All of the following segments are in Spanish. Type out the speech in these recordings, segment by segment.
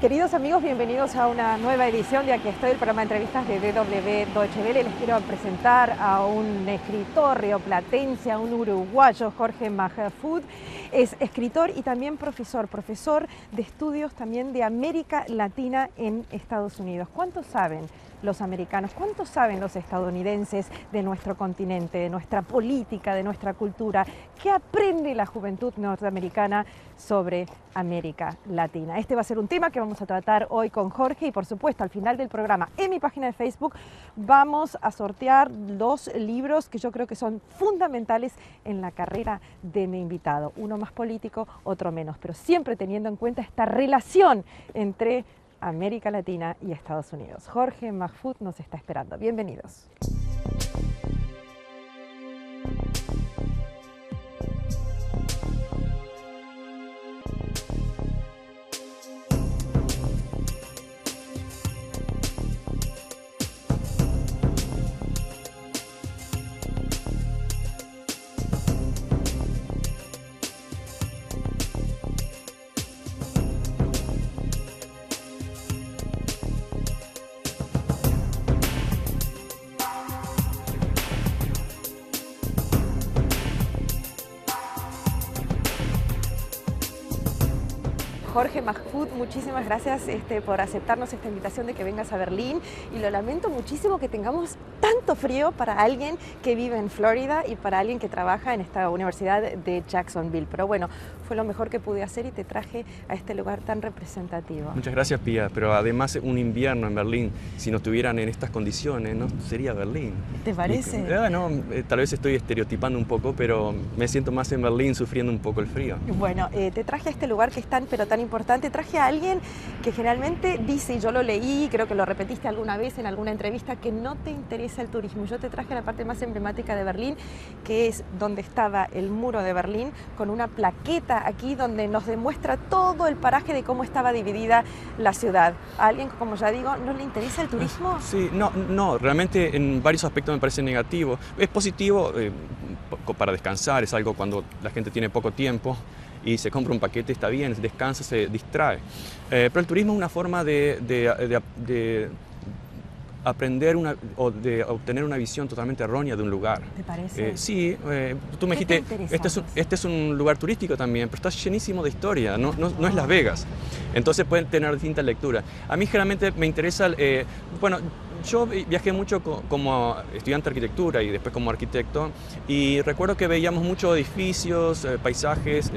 Queridos amigos, bienvenidos a una nueva edición de Aquí estoy, el programa de entrevistas de DW Deutsche Welle. Les quiero presentar a un escritor rioplatense, a un uruguayo, Jorge Mahfoud. Es escritor y también profesor de estudios también de América Latina en Estados Unidos. ¿Cuántos saben los americanos, cuánto saben los estadounidenses de nuestro continente, de nuestra política, de nuestra cultura? ¿Qué aprende la juventud norteamericana sobre América Latina? Este va a ser un tema que vamos a tratar hoy con Jorge y, por supuesto, al final del programa en mi página de Facebook vamos a sortear dos libros que yo creo que son fundamentales en la carrera de mi invitado. Uno más político, otro menos, pero siempre teniendo en cuenta esta relación entre América Latina y Estados Unidos. Jorge Mahfoud nos está esperando. Bienvenidos. Jorge Mahfoud, muchísimas gracias por aceptarnos esta invitación de que vengas a Berlín, y lo lamento muchísimo que tengamos tanto frío para alguien que vive en Florida y para alguien que trabaja en esta universidad de Jacksonville, pero bueno, fue lo mejor que pude hacer y te traje a este lugar tan representativo. Muchas gracias, Pía, pero además un invierno en Berlín, si no estuvieran en estas condiciones, no sería Berlín. ¿Te parece? Tal vez estoy estereotipando un poco, pero me siento más en Berlín sufriendo un poco el frío. Bueno, te traje a este lugar que es tan, pero tan importante. Traje a alguien que generalmente dice, y yo lo leí, creo que lo repetiste alguna vez en alguna entrevista, que no te interesa el turismo. Yo te traje la parte más emblemática de Berlín, que es donde estaba el muro de Berlín, con una plaqueta aquí donde nos demuestra todo el paraje de cómo estaba dividida la ciudad. A alguien que, como ya digo, ¿no le interesa el turismo? Sí, no, realmente en varios aspectos me parece negativo. Es positivo para descansar, es algo cuando la gente tiene poco tiempo y se compra un paquete, está bien, descansa, se distrae. Pero el turismo es una forma de aprender o de obtener una visión totalmente errónea de un lugar. ¿Te parece? Sí, tú me dijiste, este es un lugar turístico también, pero está llenísimo de historia, no es Las Vegas. Entonces pueden tener distintas lecturas. A mí generalmente me interesa, yo viajé mucho como estudiante de arquitectura y después como arquitecto, y recuerdo que veíamos muchos edificios, paisajes.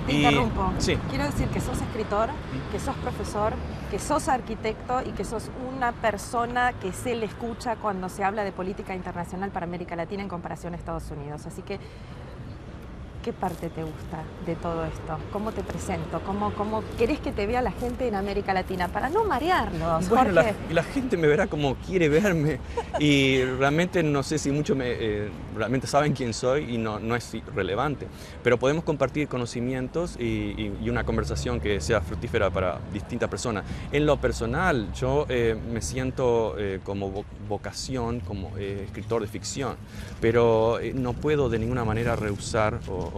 Te interrumpo. Sí. Quiero decir que sos escritor, que sos profesor, que sos arquitecto y que sos una persona que se le escucha cuando se habla de política internacional para América Latina en comparación a Estados Unidos. Así que, ¿qué parte te gusta de todo esto? ¿Cómo te presento? ¿Cómo querés que te vea la gente en América Latina? Para no marearlos, bueno, Jorge. la gente me verá como quiere verme y realmente no sé si muchos realmente saben quién soy y no es relevante. Pero podemos compartir conocimientos y una conversación que sea fructífera para distintas personas. En lo personal, yo me siento como vocación, como escritor de ficción, pero no puedo de ninguna manera rehusar o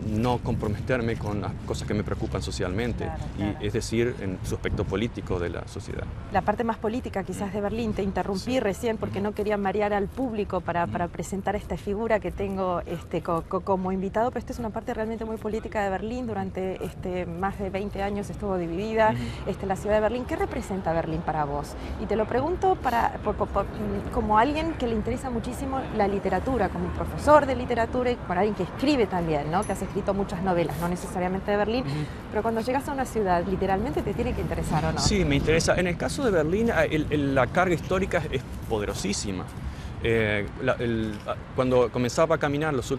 no comprometerme con las cosas que me preocupan socialmente, claro. Y es decir, en su aspecto político de la sociedad. La parte más política quizás de Berlín, te interrumpí recién porque no quería marear al público para presentar esta figura que tengo como invitado, pero esta es una parte realmente muy política de Berlín. Durante más de 20 años estuvo dividida la ciudad de Berlín. ¿Qué representa Berlín para vos? Y te lo pregunto como alguien que le interesa muchísimo la literatura, como un profesor de literatura y para alguien que escribe también, ¿no? Que has escrito muchas novelas, no necesariamente de Berlín, pero cuando llegas a una ciudad, literalmente te tiene que interesar, ¿o no? Sí, me interesa. En el caso de Berlín, la carga histórica es poderosísima. Cuando comenzaba a caminar los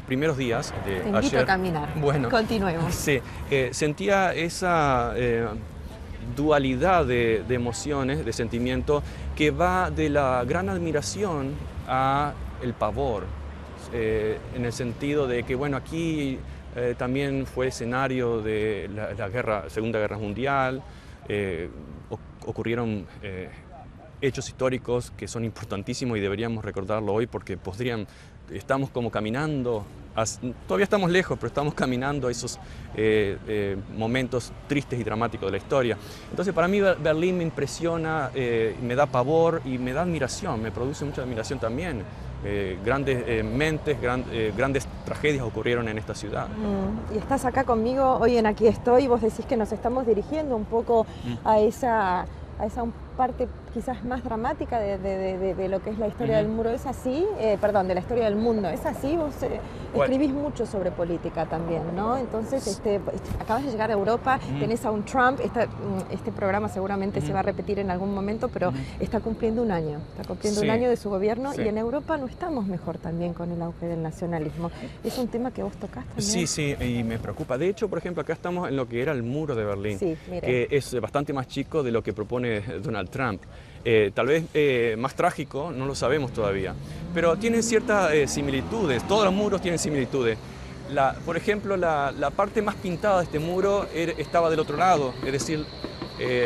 primeros días de Te invito ayer, a caminar. Bueno, continuemos. Sí, sentía esa dualidad de emociones, de sentimiento, que va de la gran admiración a el pavor, en el sentido de que, bueno, aquí también fue escenario de la Segunda Guerra Mundial, ocurrieron hechos históricos que son importantísimos y deberíamos recordarlo hoy porque estamos como caminando todavía estamos lejos, pero estamos caminando a esos momentos tristes y dramáticos de la historia. Entonces para mí Berlín me impresiona, me da pavor y me da admiración, me produce mucha admiración también. Grandes mentes, grandes tragedias ocurrieron en esta ciudad. Y estás acá conmigo hoy en Aquí Estoy, y vos decís que nos estamos dirigiendo un poco a esa parte quizás más dramática de lo que es la historia del muro. ¿Es así? Perdón, de la historia del mundo. ¿Es así? Vos escribís mucho sobre política también, ¿no? Entonces, acabas de llegar a Europa, tenés a un Trump, este programa seguramente se va a repetir en algún momento, pero está cumpliendo un año. Está cumpliendo un año de su gobierno, y en Europa no estamos mejor también con el auge del nacionalismo. ¿Es un tema que vos tocás también? Sí, y me preocupa. De hecho, por ejemplo, acá estamos en lo que era el muro de Berlín, que es bastante más chico de lo que propone Donald Trump. Tal vez más trágico, no lo sabemos todavía, pero tienen ciertas similitudes, todos los muros tienen similitudes. Por ejemplo, la parte más pintada de este muro estaba del otro lado, es decir,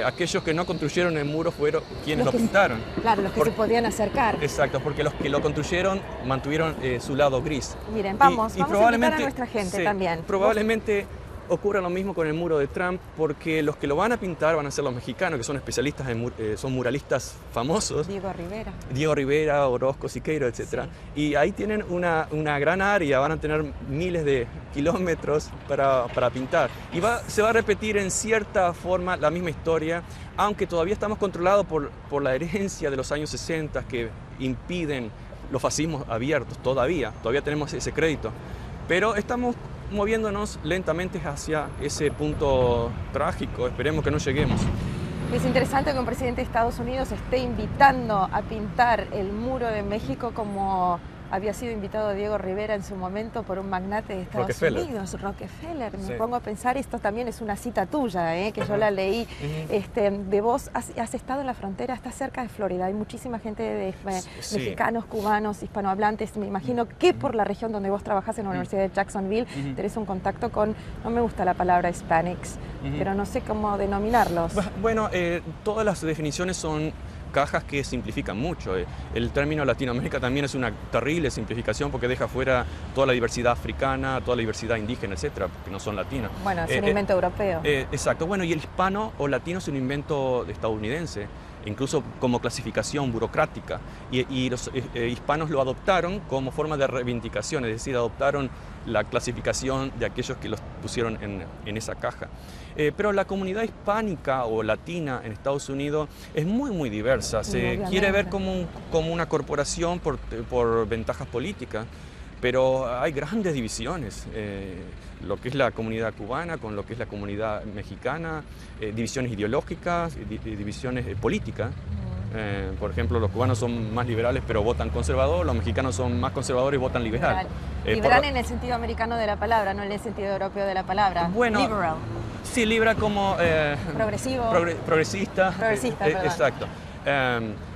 aquellos que no construyeron el muro fueron quienes lo pintaron. Claro, los que se podían acercar. Exacto, porque los que lo construyeron mantuvieron su lado gris. Miren, vamos a invitar a nuestra gente también. Probablemente ocurra lo mismo con el muro de Trump, porque los que lo van a pintar van a ser los mexicanos, que son especialistas, son muralistas famosos. Diego Rivera, Orozco, Siqueiro, etc. Y ahí tienen una gran área, van a tener miles de kilómetros para pintar. Y se va a repetir en cierta forma la misma historia, aunque todavía estamos controlados por la herencia de los años 60 que impiden los fascismos abiertos, todavía tenemos ese crédito. Pero estamos moviéndonos lentamente hacia ese punto trágico, esperemos que no lleguemos. Es interesante que un presidente de Estados Unidos esté invitando a pintar el muro de México como había sido invitado Diego Rivera en su momento por un magnate de Estados Unidos, Rockefeller. Me pongo a pensar, esto también es una cita tuya, que yo la leí, de vos. Has estado en la frontera, estás cerca de Florida, hay muchísima gente mexicanos, cubanos, hispanohablantes. Me imagino que por la región donde vos trabajás en la Universidad de Jacksonville, tenés un contacto con, no me gusta la palabra Hispanics, pero no sé cómo denominarlos. Bueno, todas las definiciones son cajas que simplifican mucho. El término Latinoamérica también es una terrible simplificación porque deja fuera toda la diversidad africana, toda la diversidad indígena, etcétera, porque no son latinos. Bueno, es un invento europeo. Exacto. Bueno, y el hispano o latino es un invento estadounidense, incluso como clasificación burocrática. Y los hispanos lo adoptaron como forma de reivindicación, es decir, adoptaron la clasificación de aquellos que los pusieron en esa caja. Pero la comunidad hispánica o latina en Estados Unidos es muy diversa. Se quiere ver como una corporación por ventajas políticas, pero hay grandes divisiones. Lo que es la comunidad cubana con lo que es la comunidad mexicana, divisiones ideológicas, divisiones políticas. Por ejemplo, los cubanos son más liberales pero votan conservador, los mexicanos son más conservadores y votan liberal. Liberal en el sentido americano de la palabra, no en el sentido europeo de la palabra. Bueno, liberal. Sí, liberal como... progresivo. Progresista. Perdón. Exacto.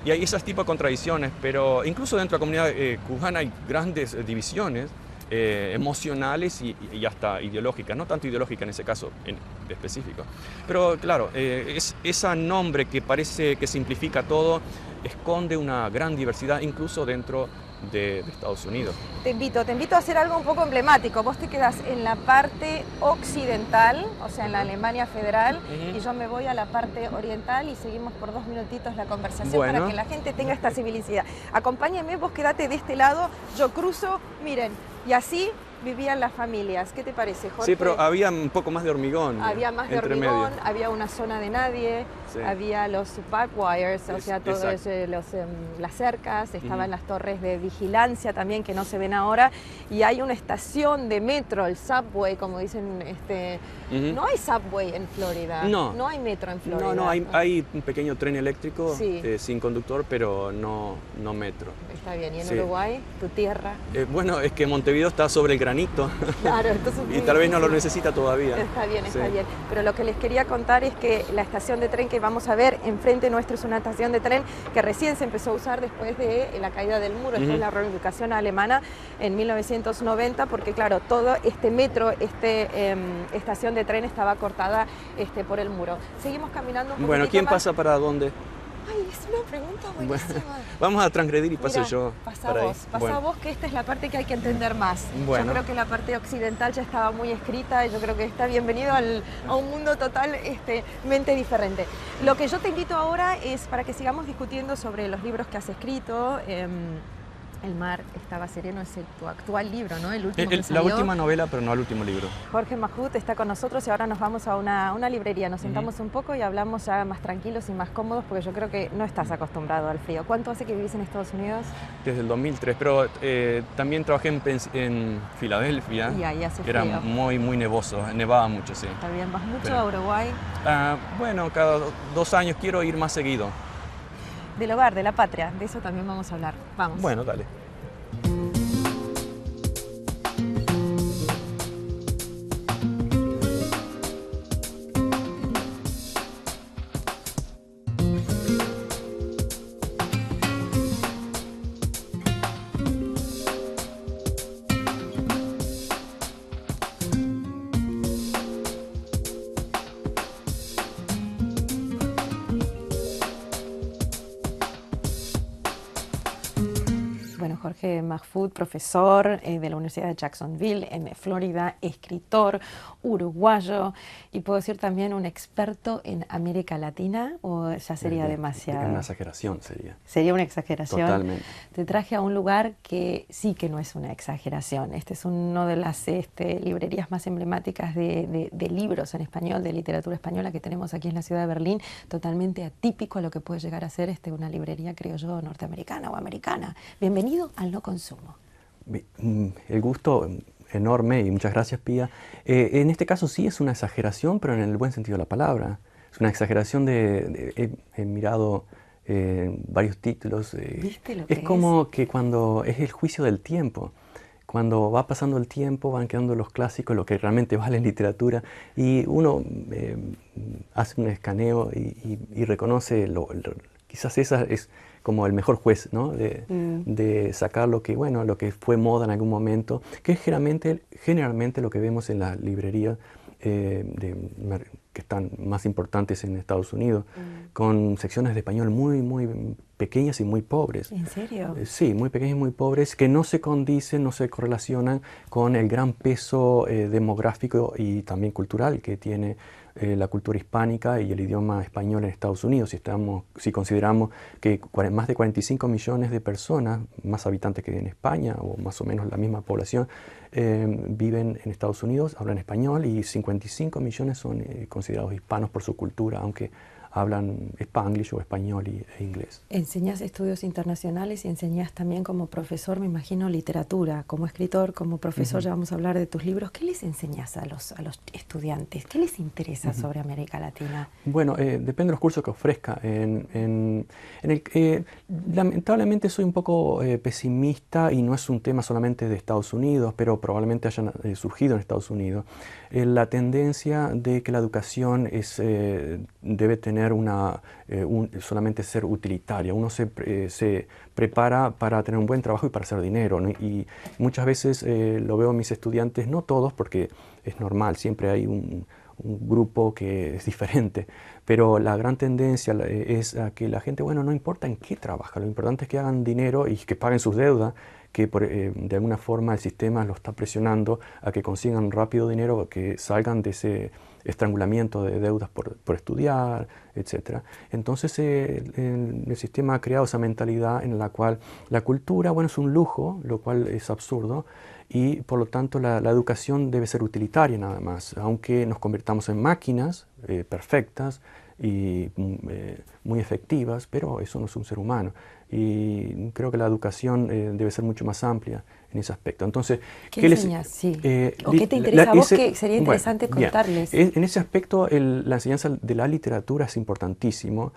Y hay esos tipos de contradicciones, pero incluso dentro de la comunidad cubana hay grandes divisiones emocionales y hasta ideológicas, no tanto ideológica en ese caso en específico. Pero claro, ese nombre que parece que simplifica todo, esconde una gran diversidad incluso dentro de Estados Unidos. Te invito a hacer algo un poco emblemático. Vos te quedás en la parte occidental, o sea, en la Alemania federal, y yo me voy a la parte oriental y seguimos por 2 minutitos la conversación para que la gente tenga esta civilicidad. Acompáñame, vos quedate de este lado, yo cruzo, miren, y así vivían las familias. ¿Qué te parece, Jorge? Sí, pero había un poco más de hormigón. Había más de hormigón, había una zona de nadie, había los backwires, o sea, todas las cercas, estaban las torres de vigilancia también que no se ven ahora, y hay una estación de metro, el subway, como dicen, no hay subway en Florida. No hay metro en Florida. No, hay un pequeño tren eléctrico sin conductor, pero no metro. Está bien, ¿y en Uruguay, tu tierra? Bueno, es que Montevideo está sobre el granito. Claro, entonces y tal vez no lo necesita todavía. Está bien. Pero lo que les quería contar es que la estación de tren que vamos a ver enfrente nuestro es una estación de tren que recién se empezó a usar después de la caída del muro, después de la reubicación alemana en 1990, porque claro, todo este metro, estación de tren estaba cortada por el muro. Seguimos caminando un poquito Bueno, ¿quién más. pasa para dónde? Ay, es una pregunta Bueno, buenísima. vamos a transgredir y paso Mira, yo. pasa para ahí. vos, pasa Bueno, vos, que esta es la parte que hay que entender más. Bueno. Yo creo que la parte occidental ya estaba muy escrita y yo creo que está bienvenido a un mundo totalmente diferente. Lo que yo te invito ahora es para que sigamos discutiendo sobre los libros que has escrito. El mar estaba sereno es tu actual libro, ¿no? El último que la salió. última novela, pero no el último libro. Jorge Mahfoud está con nosotros y ahora nos vamos a una librería, nos sentamos un poco y hablamos ya más tranquilos y más cómodos porque yo creo que no estás acostumbrado al frío. ¿Cuánto hace que vivís en Estados Unidos? Desde el 2003, pero también trabajé en Filadelfia. Y ahí hace Era frío. muy nevoso, nevaba mucho, sí. Está bien, ¿vas mucho Pero- a Uruguay? Bueno, cada 2 años quiero ir más seguido. Del hogar, de la patria, de eso también vamos a hablar. Vamos. Bueno, dale. Bueno, Jorge Mahfoud, profesor de la Universidad de Jacksonville en Florida, escritor uruguayo y puedo decir también un experto en América Latina, o ya sería demasiado. Una exageración sería. Sería una exageración. Totalmente. Te traje a un lugar que sí que no es una exageración. Este es uno de las librerías más emblemáticas de libros en español, de literatura española que tenemos aquí en la ciudad de Berlín, totalmente atípico a lo que puede llegar a ser una librería, creo yo, norteamericana o americana. Bienvenido al No Consumo. El gusto enorme y muchas gracias, Pía. En este caso sí es una exageración, pero en el buen sentido de la palabra. Es una exageración he mirado varios títulos. ¿Viste lo que es como que cuando es el juicio del tiempo. Cuando va pasando el tiempo van quedando los clásicos, lo que realmente vale en literatura, y uno hace un escaneo y reconoce, quizás esa es como el mejor juez, ¿no? de sacar lo que fue moda en algún momento, que es generalmente lo que vemos en las librerías que están más importantes en Estados Unidos, con secciones de español muy pequeñas y muy pobres. ¿En serio? Sí, muy pequeñas y muy pobres, que no se condicen, no se correlacionan con el gran peso demográfico y también cultural que tiene la cultura hispánica y el idioma español en Estados Unidos. Si consideramos que más de 45 millones de personas, más habitantes que en España, o más o menos la misma población, viven en Estados Unidos, hablan español, y 55 millones son considerados hispanos por su cultura, aunque hablan Spanglish o español e inglés. Enseñas estudios internacionales y enseñas también como profesor, me imagino, literatura. Como escritor, como profesor, ya vamos a hablar de tus libros. ¿Qué les enseñas a los estudiantes? ¿Qué les interesa sobre América Latina? Bueno, depende de los cursos que ofrezca. Lamentablemente soy un poco pesimista, y no es un tema solamente de Estados Unidos, pero probablemente hayan surgido en Estados Unidos. La tendencia de que la educación debe tener solamente ser utilitaria. Uno se prepara para tener un buen trabajo y para hacer dinero, ¿no? Y muchas veces lo veo en mis estudiantes, no todos, porque es normal, siempre hay un grupo que es diferente, pero la gran tendencia es a que la gente, no importa en qué trabaja, lo importante es que hagan dinero y que paguen sus deudas, que de alguna forma el sistema lo está presionando a que consigan rápido dinero, que salgan de ese estrangulamiento de deudas por estudiar, etc. Entonces el sistema ha creado esa mentalidad en la cual la cultura, es un lujo, lo cual es absurdo, y por lo tanto la educación debe ser utilitaria nada más, aunque nos convirtamos en máquinas perfectas y muy efectivas, pero eso no es un ser humano. Y creo que la educación debe ser mucho más amplia en ese aspecto. Entonces, ¿qué enseñas? Sí. ¿O qué te interesa a vos que sería interesante contarles? En ese aspecto, la enseñanza de la literatura es importantísimo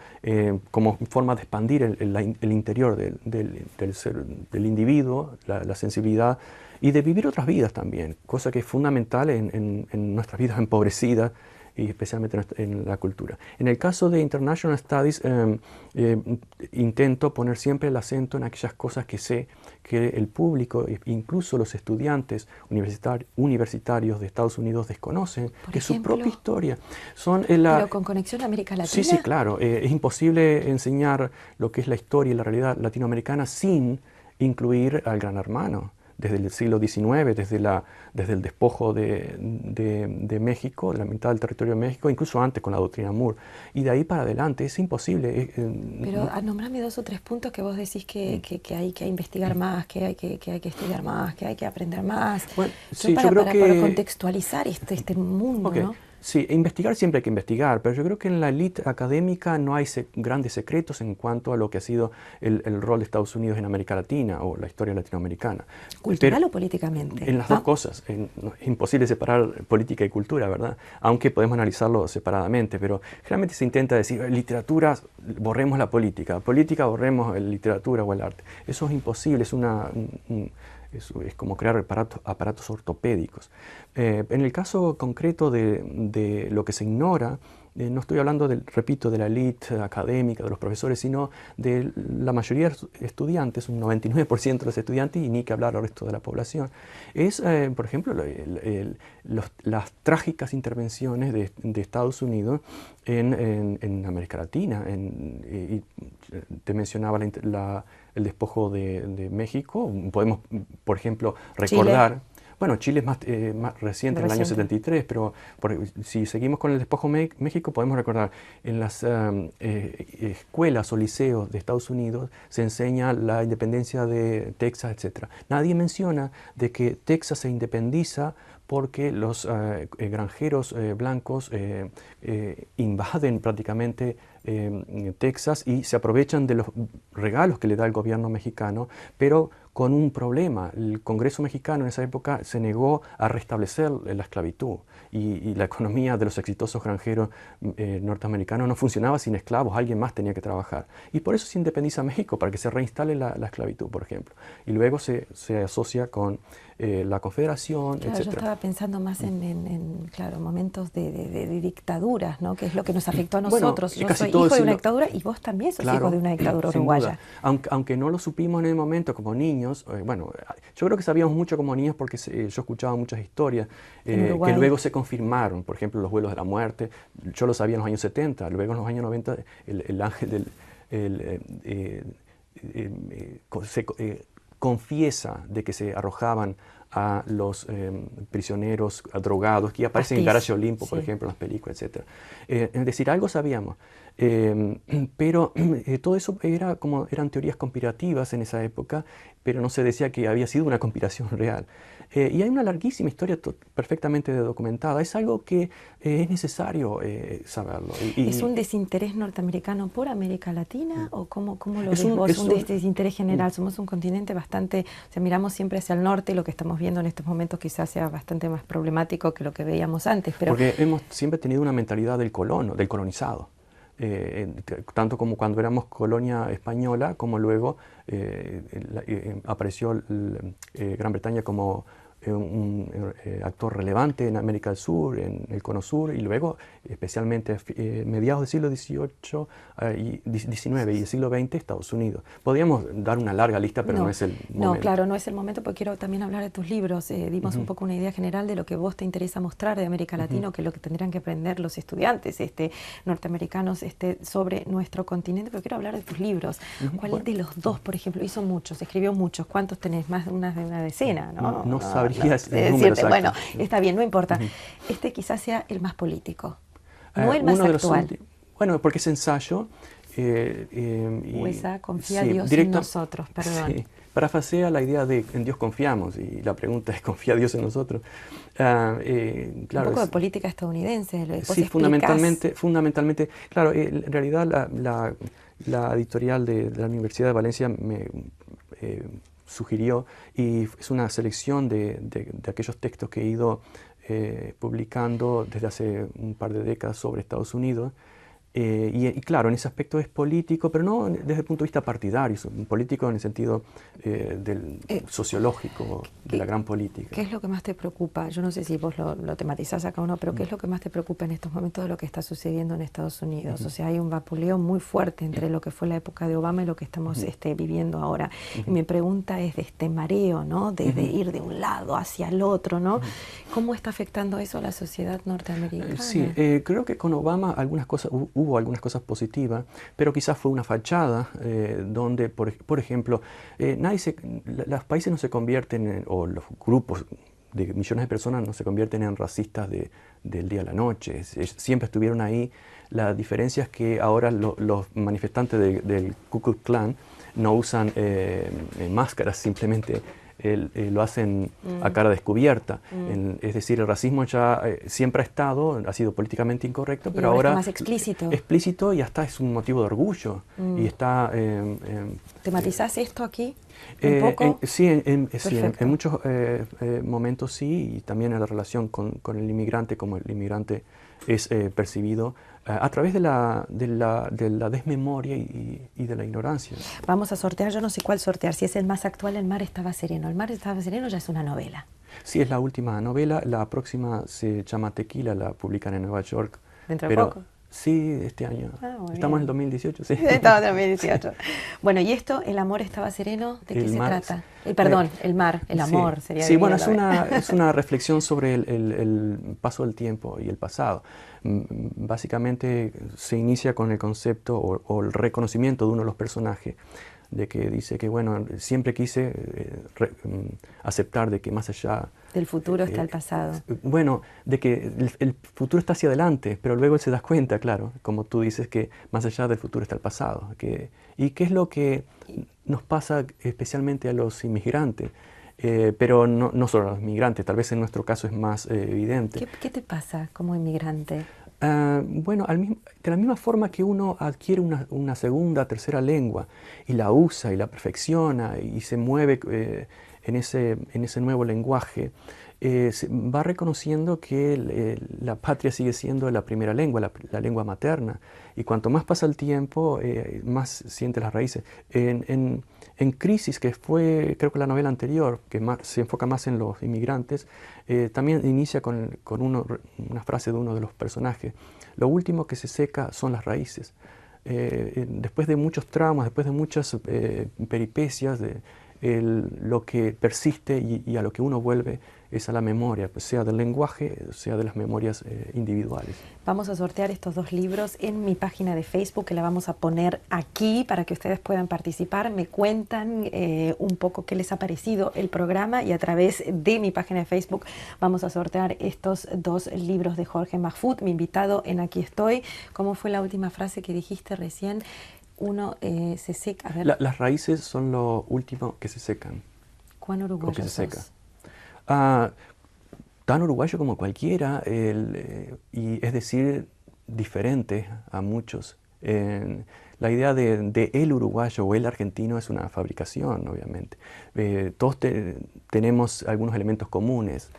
como forma de expandir el interior del individuo, la sensibilidad, y de vivir otras vidas también, cosa que es fundamental en nuestras vidas empobrecidas, y especialmente en la cultura. En el caso de International Studies, intento poner siempre el acento en aquellas cosas que sé que el público, incluso los estudiantes universitarios de Estados Unidos desconocen, que su propia historia. ¿Pero con conexión a América Latina? Sí, sí, claro. Es imposible enseñar lo que es la historia y la realidad latinoamericana sin incluir al Gran Hermano. Desde el siglo XIX, desde el despojo de México, de la mitad del territorio de México, incluso antes con la doctrina Moore. Y de ahí para adelante es imposible. Pero nombrame 2 o 3 puntos que vos decís que hay que investigar más, que hay que estudiar más, que hay que aprender más. Bueno, para contextualizar este mundo, okay. ¿no? Sí, investigar siempre hay que investigar, pero yo creo que en la élite académica no hay grandes secretos en cuanto a lo que ha sido el rol de Estados Unidos en América Latina o la historia latinoamericana. ¿Cultural o políticamente? En las dos cosas. Es imposible separar política y cultura, ¿verdad? Aunque podemos analizarlo separadamente, pero generalmente se intenta decir, literatura, borremos la política, borremos la literatura o el arte. Eso es imposible, es como crear aparatos ortopédicos. En el caso concreto de lo que se ignora, no estoy hablando, repito, de la élite académica, de los profesores, sino de la mayoría de estudiantes, un 99% de los estudiantes, y ni que hablar al resto de la población. Es, por ejemplo, las trágicas intervenciones de Estados Unidos en América Latina. Y te mencionaba el despojo de México. Podemos, por ejemplo, recordar... Chile. Bueno, Chile es más reciente, en el año 73, pero si seguimos con el despojo México, podemos recordar, en las escuelas o liceos de Estados Unidos se enseña la independencia de Texas, etc. Nadie menciona de que Texas se independiza porque los granjeros blancos invaden prácticamente Texas y se aprovechan de los regalos que le da el gobierno mexicano, pero con un problema. El Congreso mexicano en esa época se negó a restablecer la esclavitud y la economía de los exitosos granjeros norteamericanos no funcionaba sin esclavos, alguien más tenía que trabajar. Y por eso se independiza México, para que se reinstale la esclavitud, por ejemplo. Y luego se asocia con la Confederación, claro, etc. Yo estaba pensando más en momentos de dictaduras, ¿no? Que es lo que nos afectó a nosotros. Bueno, yo soy hijo de una dictadura y vos también sos hijo de una dictadura uruguaya. Aunque no lo supimos en el momento como niños, yo creo que sabíamos mucho como niños porque yo escuchaba muchas historias que luego se confirmaron. Por ejemplo, los vuelos de la muerte, yo lo sabía en los años 70, luego en los años 90 el ángel confiesa de que se arrojaban a los prisioneros drogados que aparecen en Garage Olimpo, por ejemplo, en las películas, etc. Es decir, algo sabíamos. Pero todo eso eran teorías conspirativas en esa época, pero no se decía que había sido una conspiración real. Y hay una larguísima historia perfectamente documentada. Es algo que es necesario saberlo. ¿Es un desinterés norteamericano por América Latina o cómo lo ves vos? Es un desinterés general. Somos un continente bastante, o sea, miramos siempre hacia el norte, lo que estamos viendo en estos momentos quizás sea bastante más problemático que lo que veíamos antes. Pero... Porque hemos siempre tenido una mentalidad del colonizado. Tanto como cuando éramos colonia española, como luego apareció Gran Bretaña como un actor relevante en América del Sur, en el Cono Sur, y luego, especialmente mediados del siglo XVIII y XIX y el siglo XX, Estados Unidos. Podríamos dar una larga lista, pero no es el momento. No, claro, no es el momento, porque quiero también hablar de tus libros. Dimos un poco una idea general de lo que vos te interesa mostrar de América Latina, que es lo que tendrán que aprender los estudiantes norteamericanos sobre nuestro continente, pero quiero hablar de tus libros. ¿Cuál de los dos, por ejemplo? Hizo muchos, escribió muchos. ¿Cuántos tenés? Más de una decena, ¿no? No sabría el número exacto. Bueno, está bien, no importa. Este quizás sea el más político, no el más actual. Bueno, porque es ensayo. Confía Dios en nosotros, perdón. Sí, parafrasea la idea de en Dios confiamos, y la pregunta es, ¿confía Dios en nosotros? Claro, un poco de política estadounidense. Sí, fundamentalmente. Claro, en realidad la editorial de la Universidad de Valencia me sugirió, y es una selección de aquellos textos que he ido publicando desde hace un par de décadas sobre Estados Unidos, Y claro, en ese aspecto es político, pero no desde el punto de vista partidario, es un político en el sentido sociológico de la gran política. ¿Qué es lo que más te preocupa? Yo no sé si vos lo tematizás acá o no, pero ¿qué es lo que más te preocupa en estos momentos de lo que está sucediendo en Estados Unidos? O sea, hay un vapuleo muy fuerte entre lo que fue la época de Obama y lo que estamos viviendo ahora. Y mi pregunta es de este mareo, ¿no? De ir de un lado hacia el otro, ¿no? ¿Cómo está afectando eso a la sociedad norteamericana? Sí, creo que con Obama hubo algunas cosas positivas, pero quizás fue una fachada donde, por ejemplo, los países no se convierten, o los grupos de millones de personas no se convierten en racistas del día a la noche. Siempre estuvieron ahí. La diferencia es que ahora los manifestantes del Ku Klux Klan no usan máscaras, simplemente lo hacen a cara descubierta. Es decir, el racismo ya siempre ha estado, ha sido políticamente incorrecto, pero ahora está más explícito. Explícito, y hasta es un motivo de orgullo. Y está... ¿Tematizás esto aquí un poco? Sí, en muchos momentos sí, y también en la relación con el inmigrante, como el inmigrante es percibido a través de la desmemoria y de la ignorancia. Vamos a sortear, yo no sé cuál sortear, si es el más actual, El mar estaba sereno. El mar estaba sereno ya es una novela. Sí, es la última novela. La próxima se llama Tequila, la publican en Nueva York. ¿Dentro de poco? Sí, este año. Estamos en el 2018, sí. Estamos en el 2018. Bueno, ¿y esto, El amor estaba sereno? ¿De qué se trata? Perdón, el mar, el amor sería. Sí, bueno, es una reflexión sobre el paso del tiempo y el pasado. Básicamente se inicia con el concepto o el reconocimiento de uno de los personajes, de que dice que, bueno, siempre quise aceptar de que más allá... Del futuro está el pasado. Bueno, de que el futuro está hacia adelante, pero luego él se da cuenta, claro, como tú dices, que más allá del futuro está el pasado. ¿Y qué es lo que nos pasa especialmente a los inmigrantes? Pero no solo a los inmigrantes, tal vez en nuestro caso es más evidente. ¿Qué te pasa como inmigrante? Bueno, de la misma forma que uno adquiere una segunda, tercera lengua y la usa y la perfecciona y se mueve en ese nuevo lenguaje, se va reconociendo que la patria sigue siendo la primera lengua, la lengua materna, y cuanto más pasa el tiempo, más siente las raíces. En Crisis, que fue creo que la novela anterior, que se enfoca más en los inmigrantes, también inicia con una frase de uno de los personajes: lo último que se seca son las raíces. Después de muchos traumas, después de muchas peripecias, lo que persiste y a lo que uno vuelve es a la memoria, pues sea del lenguaje, sea de las memorias individuales. Vamos a sortear estos dos libros en mi página de Facebook, que la vamos a poner aquí para que ustedes puedan participar. Me cuentan un poco qué les ha parecido el programa, y a través de mi página de Facebook vamos a sortear estos dos libros de Jorge Mahfoud, mi invitado en Aquí Estoy. ¿Cómo fue la última frase que dijiste recién? Uno se seca. A ver. Las raíces son lo último que se secan. ¿Cuán uruguayo que se seca? sos? Tan uruguayo como cualquiera, y es decir, diferente a muchos. La idea de el uruguayo o el argentino es una fabricación, obviamente. Todos tenemos algunos elementos comunes.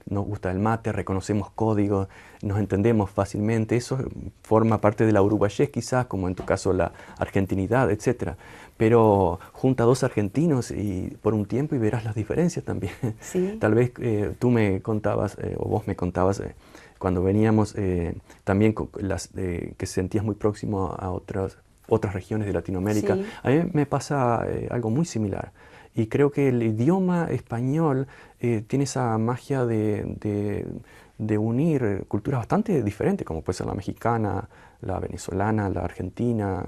Nos gusta el mate, reconocemos códigos, nos entendemos fácilmente. Eso forma parte de la uruguayés, quizás, como en tu caso la argentinidad, etc. Pero junta a dos argentinos por un tiempo y verás las diferencias también. ¿Sí? Tal vez tú me contabas, o vos me contabas, cuando veníamos también que sentías muy próximo a otras regiones de Latinoamérica. Sí. A mí me pasa algo muy similar. Y creo que el idioma español tiene esa magia de unir culturas bastante diferentes, como puede ser la mexicana, la venezolana, la argentina,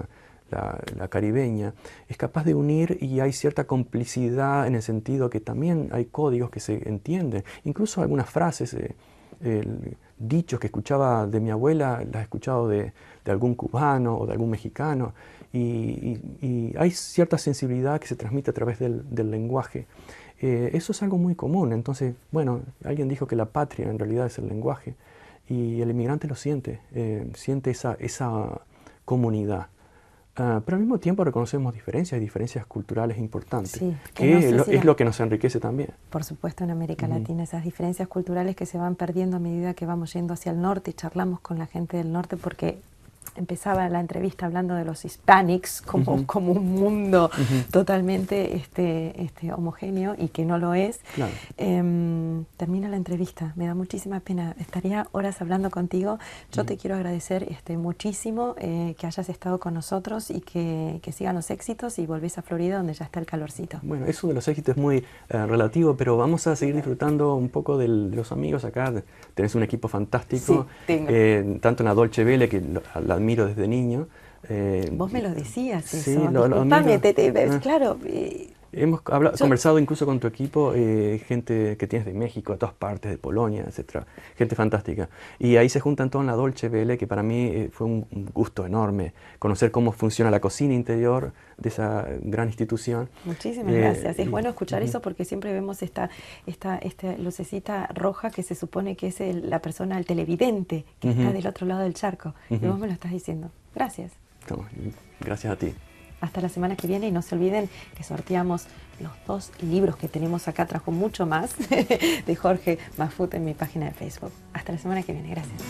la caribeña. Es capaz de unir, y hay cierta complicidad en el sentido que también hay códigos que se entienden. Incluso algunas frases, dichos que escuchaba de mi abuela, las he escuchado de algún cubano o de algún mexicano. Y hay cierta sensibilidad que se transmite a través del lenguaje. Eso es algo muy común. Entonces, bueno, alguien dijo que la patria en realidad es el lenguaje, y el inmigrante lo siente, siente esa comunidad. Pero al mismo tiempo reconocemos diferencias culturales importantes, Sí, es lo que nos enriquece también. Por supuesto, en América Latina, esas diferencias culturales que se van perdiendo a medida que vamos yendo hacia el norte y charlamos con la gente del norte, porque empezaba la entrevista hablando de los hispanics como un mundo totalmente homogéneo y que no lo es. Claro. Termina la entrevista, me da muchísima pena, estaría horas hablando contigo. Yo te quiero agradecer muchísimo que hayas estado con nosotros y que sigan los éxitos y volvés a Florida donde ya está el calorcito. Bueno, eso de los éxitos es muy relativo, pero vamos a seguir disfrutando un poco de los amigos acá. Tenés un equipo fantástico, sí, tengo. Tanto en la Dolce Vele, que la admiro desde niño. Vos me lo decías sí, eso, lo disculpame, admiro. Claro. Hemos conversado incluso con tu equipo, gente que tienes de México, de todas partes, de Polonia, etcétera, gente fantástica. Y ahí se juntan todos en la Dolce Vele, que para mí fue un gusto enorme conocer cómo funciona la cocina interior de esa gran institución. Muchísimas gracias. Es bueno escuchar eso porque siempre vemos esta lucecita roja que se supone que es la persona, el televidente, que está del otro lado del charco. Y vos me lo estás diciendo. Gracias. Gracias a ti. Hasta la semana que viene y no se olviden que sorteamos los 2 libros que tenemos acá, trajo mucho más, de Jorge Mahfoud en mi página de Facebook. Hasta la semana que viene, gracias.